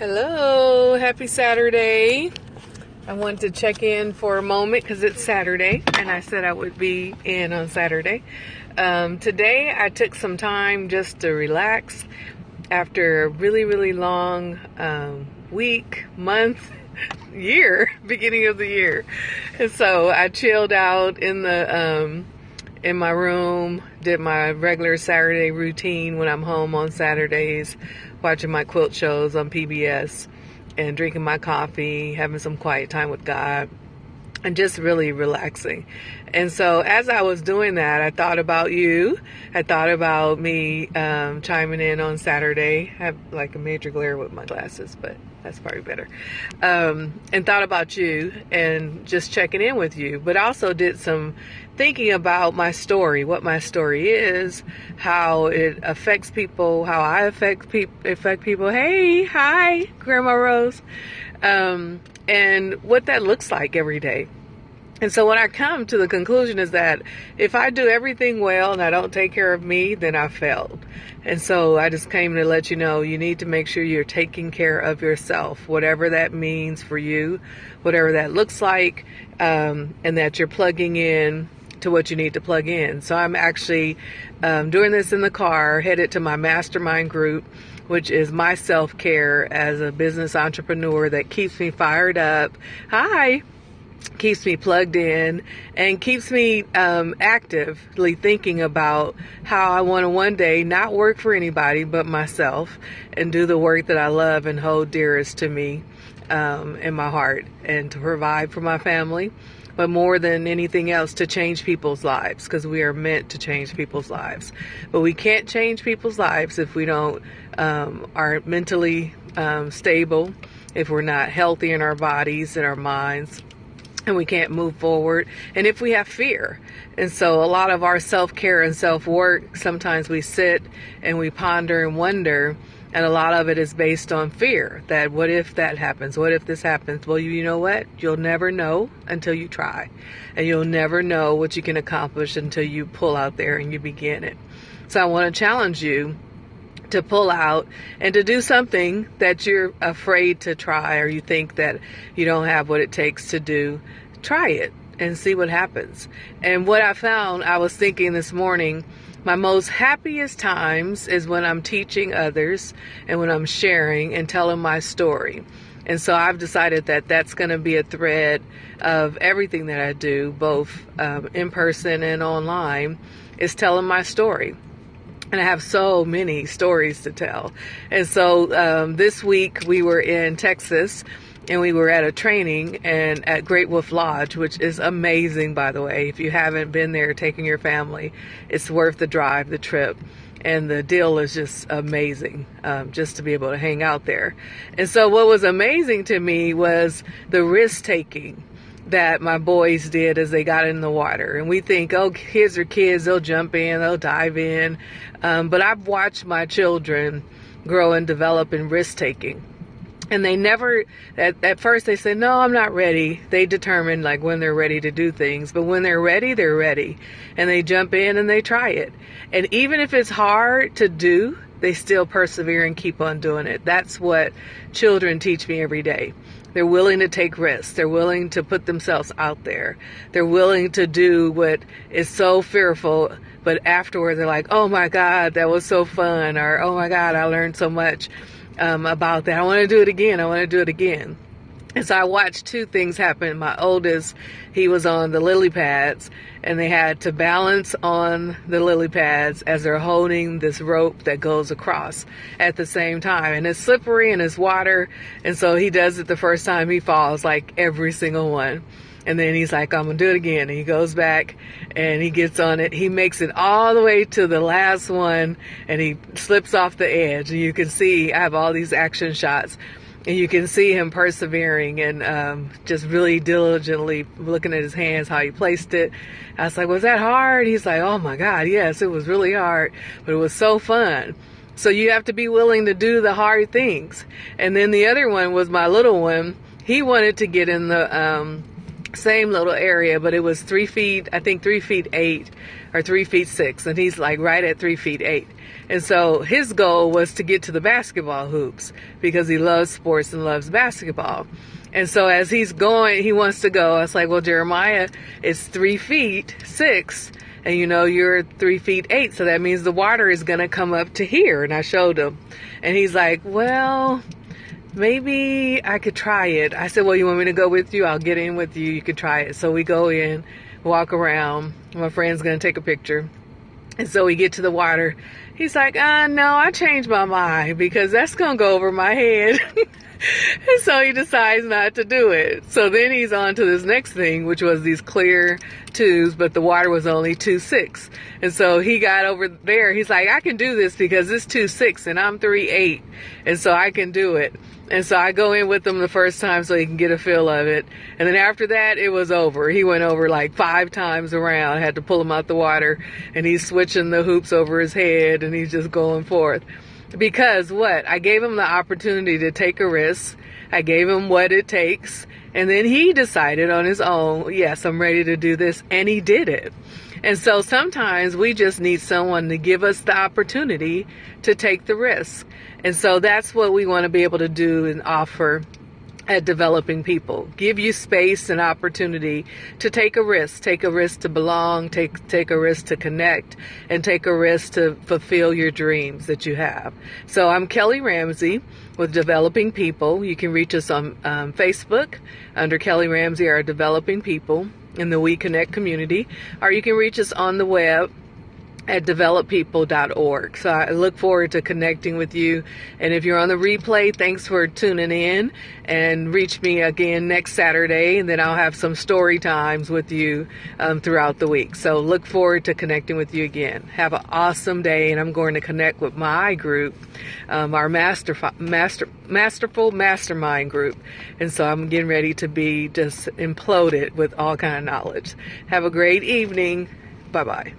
Hello, happy Saturday. I wanted to check in for a moment because it's Saturday and I said I would be in on Saturday. Today I took some time just to relax after a really long week, month, year, beginning of the year. And so I chilled out in my room, did my regular Saturday routine when I'm home on Saturdays, watching my quilt shows on PBS and drinking my coffee, having some quiet time with God, and just really relaxing. And so as I was doing that, I thought about you. I thought about me chiming in on Saturday. I have like a major glare with my glasses, but that's probably better. And thought about you and just checking in with you, but also did some thinking about my story, what my story is, how it affects people, how I affect people. Hey, hi, Grandma Rose. And what that looks like every day. And so when I come to the conclusion is that if I do everything well and I don't take care of me, then I failed. And so I just came to let you know you need to make sure you're taking care of yourself, whatever that means for you, whatever that looks like, and that you're plugging in to what you need to plug in. So I'm actually doing this in the car, headed to my mastermind group, which is my self-care as a business entrepreneur that keeps me fired up. Hi. Keeps me plugged in and keeps me actively thinking about how I want to one day not work for anybody but myself and do the work that I love and hold dearest to me in my heart, and to provide for my family, but more than anything else to change people's lives, because we are meant to change people's lives. But we can't change people's lives if we don't are mentally stable, if we're not healthy in our bodies and our minds, and we can't move forward, and if we have fear. And so a lot of our self-care and self-work, sometimes we sit and we ponder and wonder, and a lot of it is based on fear, that what if that happens? What if this happens? Well, you know what? You'll never know until you try, and you'll never know what you can accomplish until you pull out there and you begin it. So I want to challenge you to pull out and to do something that you're afraid to try, or you think that you don't have what it takes to do. Try it and see what happens. And what I found, I was thinking this morning, my most happiest times is when I'm teaching others and when I'm sharing and telling my story. And so I've decided that that's going to be a thread of everything that I do, both in person and online, is telling my story. And I have so many stories to tell. And so this week we were in Texas, and we were at a training and at Great Wolf Lodge, which is amazing, by the way. If you haven't been there taking your family, it's worth the drive, the trip. And the deal is just amazing, just to be able to hang out there. And so what was amazing to me was the risk taking that my boys did as they got in the water. And we think, oh, kids are kids, they'll jump in, they'll dive in. But I've watched my children grow and develop in risk taking. And they never, at first they say, no, I'm not ready. They determine like when they're ready to do things. But when they're ready, they're ready. And they jump in and they try it. And even if it's hard to do, they still persevere and keep on doing it. That's what children teach me every day. They're willing to take risks. They're willing to put themselves out there. They're willing to do what is so fearful, but afterward they're like, oh my God, that was so fun. Or, oh my God, I learned so much about that. I want to do it again. I want to do it again. And so I watched two things happen. My oldest, he was on the lily pads, and they had to balance on the lily pads as they're holding this rope that goes across at the same time. And it's slippery and it's water. And so he does it the first time, he falls like every single one. And then he's like, I'm going to do it again. And he goes back and he gets on it. He makes it all the way to the last one, and he slips off the edge. And you can see, I have all these action shots. And you can see him persevering and just really diligently looking at his hands, how he placed it. I was like, was that hard? He's like, oh my God, yes, it was really hard, but it was so fun. So you have to be willing to do the hard things. And then the other one was my little one. He wanted to get in the same little area, but it was 3 feet, I think 3 feet 8 or 3 feet 6. And he's like right at 3 feet 8. And so his goal was to get to the basketball hoops because he loves sports and loves basketball. And so as he's going, he wants to go. I was like, well, Jeremiah, it's 3 feet 6. And you're 3 feet 8. So that means the water is going to come up to here. And I showed him. And he's like, well, maybe I could try it. I said, well, you want me to go with you? I'll get in with you. You can try it. So we go in, walk around. My friend's going to take a picture. And so we get to the water. He's like, no, I changed my mind because that's going to go over my head. And so he decides not to do it. So then he's on to this next thing, which was these clear tubes, but the water was only 2.6. And so he got over there. He's like, I can do this because it's 2.6 and I'm 3.8. And so I can do it. And so I go in with him the first time so he can get a feel of it. And then after that, it was over. He went over like 5 times around. I had to pull him out the water. And he's switching the hoops over his head and he's just going forth. Because what? I gave him the opportunity to take a risk. I gave him what it takes. And then he decided on his own, yes, I'm ready to do this. And he did it. And so sometimes we just need someone to give us the opportunity to take the risk. And so that's what we want to be able to do and offer at Developing People. Give you space and opportunity to take a risk to belong, take a risk to connect, and take a risk to fulfill your dreams that you have. So I'm Kelly Ramsey with Developing People. You can reach us on Facebook under Kelly Ramsey, our Developing People in the We Connect community, or you can reach us on the web at developpeople.org. So I look forward to connecting with you. And if you're on the replay, thanks for tuning in, and reach me again next Saturday. And then I'll have some story times with you throughout the week. So look forward to connecting with you again. Have an awesome day. And I'm going to connect with my group, our Masterful Mastermind group. And so I'm getting ready to be just imploded with all kind of knowledge. Have a great evening. Bye-bye.